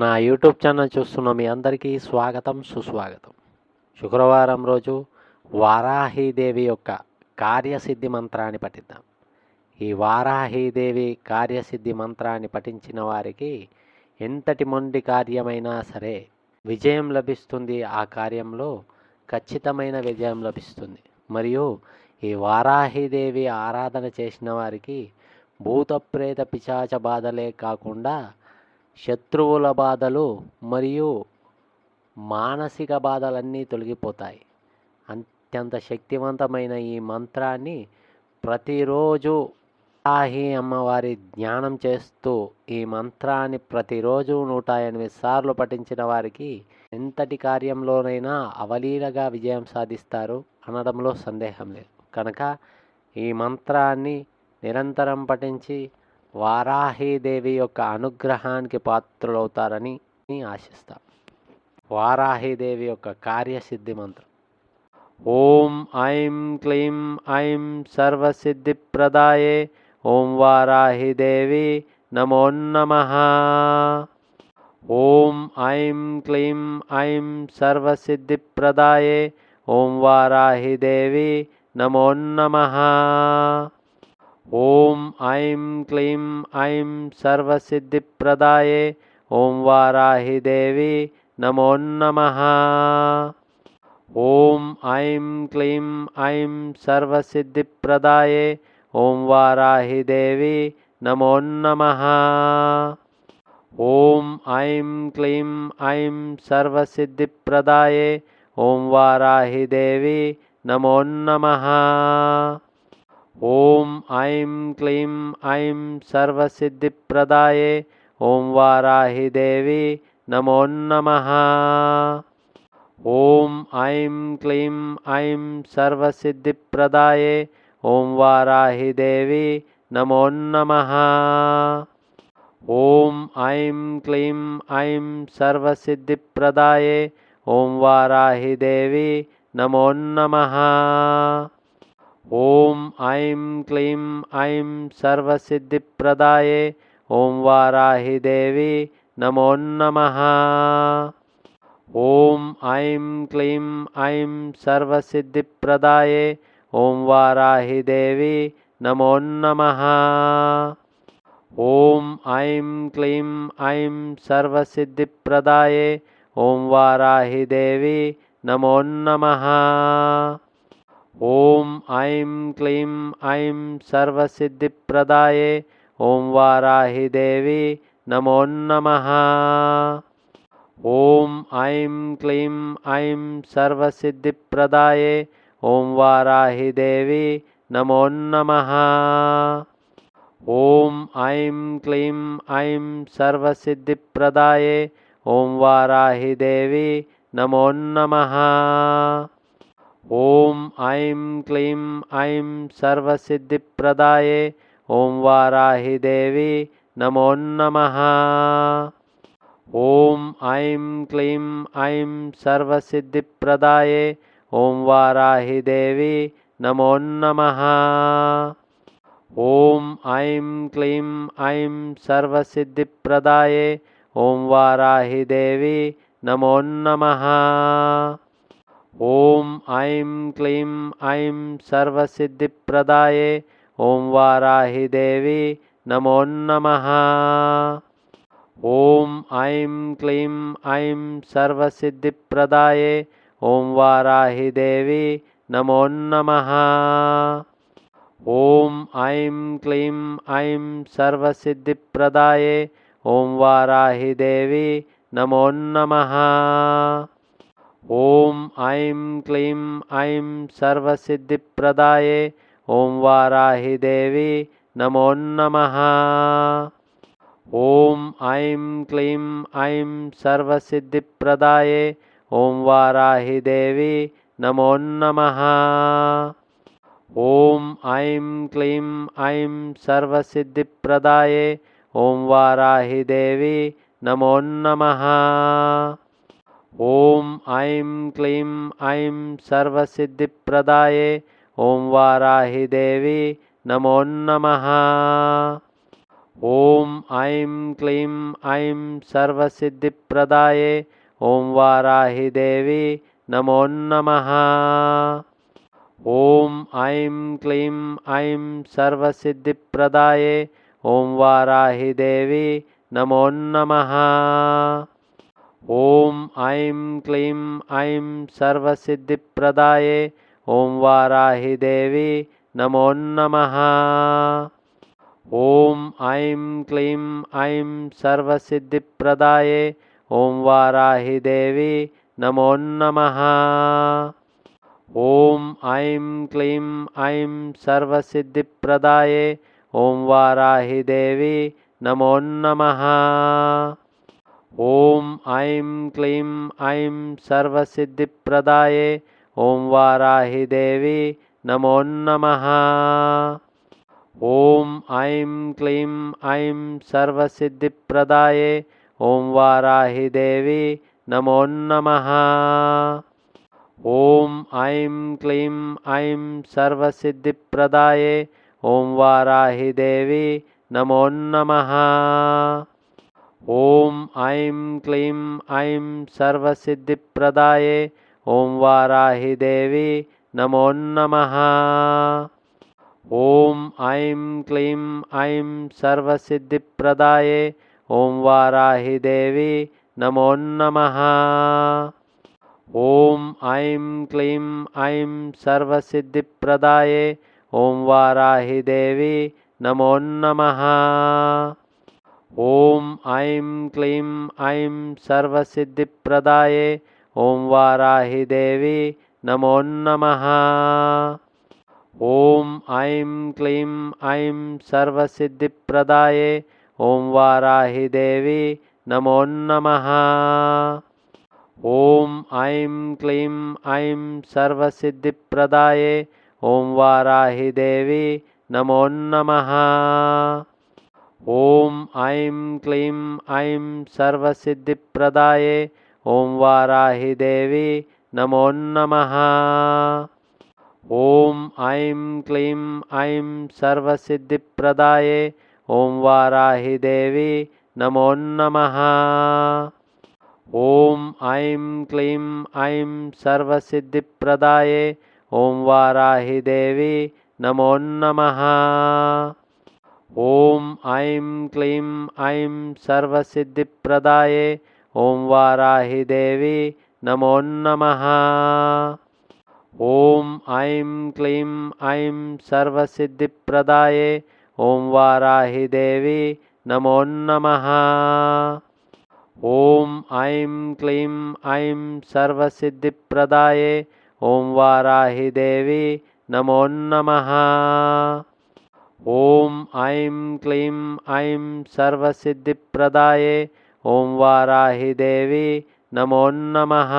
నా YouTube channel చూస్తున్న మీ అందరికీ స్వాగతం సుస్వాగతం. శుక్రవారం రోజు వారాహీదేవి యొక్క కార్యసిద్ధి మంత్రాన్ని పఠిద్దాం. ఈ వారాహీదేవి కార్యసిద్ధి మంత్రాన్ని పఠించిన వారికి ఎంతటి మొండి కార్యమైనా సరే విజయం లభిస్తుంది. ఆ కార్యంలో ఖచ్చితమైన విజయం లభిస్తుంది. మరియు ఈ వారాహీదేవి ఆరాధన చేసిన వారికి భూత ప్రేత పిశాచ బాధలే కాకుండా శత్రువుల బాధలు మరియు మానసిక బాధలన్నీ తొలగిపోతాయి. అత్యంత శక్తివంతమైన ఈ మంత్రాన్ని ప్రతిరోజు వారాహి అమ్మవారి ధ్యానం చేస్తూ ఈ మంత్రాన్ని ప్రతిరోజు 108 సార్లు పఠించిన వారికి ఎంతటి కార్యంలోనైనా అవలీలగా విజయం సాధిస్తారు అనడంలో సందేహం లేదు. కనుక ఈ మంత్రాన్ని నిరంతరం పఠించి వారాహీదేవి యొక్క అనుగ్రహానికి పాత్రులవుతారని ఆశిస్తాం. వారాహీదేవి యొక్క కార్యసిద్ధి మంత్రం. ఓం ఐం క్లీం ఐం సర్వసిద్ధిప్రదాయే ఓం వారాహీదేవి నమో నమః. ఓం ఐం క్లీం ఐం సర్వసిద్ధిప్రదాయే ఓం వారాహీదేవి నమో నమః. ఓం ఐం క్లీం ఐం సర్వసిద్ధిప్రదాయే ఓం వారాహీదేవి నమో నమః. ఓం ఐం క్లీం ఐం సర్వసిద్ధిప్రదాయే ఓం వారాహీదేవి నమో నమః. ఓం ఐం క్లీం ఐం సర్వసిద్ధిప్రదాయే ఓం వారాహీదేవి నమో నమః. ఓం ఐం క్లీం ఐం సర్వసిద్ధిప్రదాయే ఓం వారాహీదేవి నమో నమః. ఓం ఐం క్లీం ఐం సర్వసిద్ధిప్రదాయే ఓం వారాహీదేవి నమో నమః. ఓం ఐం క్లీం ఐం సర్వసిద్ధిప్రదాయే ఓం వారాహీదేవి నమో నమః. ఓం ఐం క్లీం ఐం సర్వసిద్ధిప్రదాయే ఓం వారాహీదేవి నమో నమః. ఓం ఐం క్లీం ఐం సర్వసిద్ధిప్రదాయే ఓం వారాహీదేవి నమో నమః. ఓం ఐం క్లీం ఐం సర్వసిద్ధిప్రదాయే ఓం వారాహీదేవి నమో నమః. ఓం ఐం క్లీం ఐం సర్వసిద్ధిప్రదాయే ఓం వారాహీదేవి నమో నమః. ఓం ఐం క్లీం ఐం సర్వసిద్ధిప్రదాయే ఓం వారాహీదేవి నమో నమః. ఓం ఐం క్లీం ఐం సర్వసిద్ధిప్రదాయే ఓం వారాహీదేవి నమో నమః. ఓం ఐం క్లీం ఐం సర్వసిద్ధిప్రదాయే ఓం వారాహీదేవి నమో నమః. ఓం ఐం క్లీం ఐం సర్వసిద్ధిప్రదాయే ఓం వారాహీదేవి నమో నమః. ఓం ఐం క్లీం ఐం సర్వసిద్ధిప్రదాయే ఓం వారాహీదేవి నమో నమః. ఓం ఐం క్లీం ఐం సర్వసిద్ధిప్రదాయే ఓం వారాహీదేవి నమో నమః. ఓం ఐం క్లీం ఐం సర్వసిద్ధిప్రదాయే ఓం వారాహీదేవి నమో నమః. ఓం ఐం క్లీం ఐం సర్వసిద్ధిప్రదాయే ఓం వారాహీదేవి నమో నమః. ఓం ఐం క్లీం ఐం సర్వసిద్ధిప్రదాయే ఓం వారాహీదేవి నమో నమః. ఓం ఐం క్లీం ఐం సర్వసిద్ధిప్రదాయే ఓం వారాహీదేవి నమో నమః. ఓం ఐం క్లీం ఐం సర్వసిద్ధిప్రదాయే ఓం వారాహీదేవి నమో నమః. ఓం ఐం క్లీం ఐం సర్వసిద్ధిప్రదాయే ఓం వారాహీదేవి నమో నమః. ॐ ऐं क्लीं ऐं सर्वसिद्धिप्रदाये ॐ वाराहि देवी नमो नमः। ॐ ऐं क्लीं ऐं सर्वसिद्धिप्रदाये ॐ वाराहि देवी नमो नमः। ॐ ऐं क्लीं ऐं सर्वसिद्धिप्रदाये ॐ वाराहि देवी नमो नमः। ॐ ऐं क्लीं ऐं सर्वसिद्धिप्रदाये ॐ वाराहि देवी नमो नमः। ॐ ऐं क्लीं ऐं सर्वसिद्धिप्रदाये ॐ वाराहि देवी नमो नमः। ॐ ऐं क्लीं ऐं सर्वसिद्धिप्रदाये ॐ वाराहि देवी नमो नमः। ॐ ऐं क्लीं ऐं सर्वसिद्धिप्रदाये ॐ वाराहि देवी नमो नमः। ॐ ऐं क्लीं ऐं सर्वसिद्धिप्रदाये ॐ वाराहि देवी नमो नमः। ॐ ऐं क्लीं ऐं सर्वसिद्धिप्रदाये ॐ वाराहि देवी नमो नमः। ॐ ऐं क्लीं ऐं सर्वसिद्धिप्रदाये ॐ वाराहि देवी नमो नमः। ॐ ऐं क्लीं ऐं सर्वसिद्धिप्रदाये ॐ वाराहि देवी नमो नमः। ॐ ऐं क्लीं ऐं सर्वसिद्धिप्रदाये ॐ वाराहि देवी नमो नमः। ॐ ऐं क्लीं ऐं सर्वसिद्धिप्रदाये ॐ वाराहि देवी नमो नमः। ॐ ऐं क्लीं ऐं सर्वसिद्धिप्रदाये ॐ वाराहि देवी नमो नमः। ॐ ऐं क्लीं ऐं सर्वसिद्धिप्रदाये ॐ वाराहि देवी नमो नमः। ॐ ऐं क्लीं ऐं सर्वसिद्धिप्रदाये ॐ वाराहि देवी नमो नमः। ॐ ऐं क्लीं ऐं सर्वसिद्धिप्रदाये ॐ वाराहि देवी नमो नमः। ॐ ऐं क्लीं ऐं सर्वसिद्धिप्रदाये ॐ वाराहि देवी नमो नमः। ॐ ऐं क्लीं ऐं सर्वसिद्धिप्रदाये ॐ वाराहि देवी नमो नमः। ॐ ऐं क्लीं ऐं सर्वसिद्धिप्रदाये ॐ वाराहि देवी नमो नमः। ॐ ऐं क्लीं ऐं सर्वसिद्धिप्रदाये ॐ वाराहि देवी नमो नमः।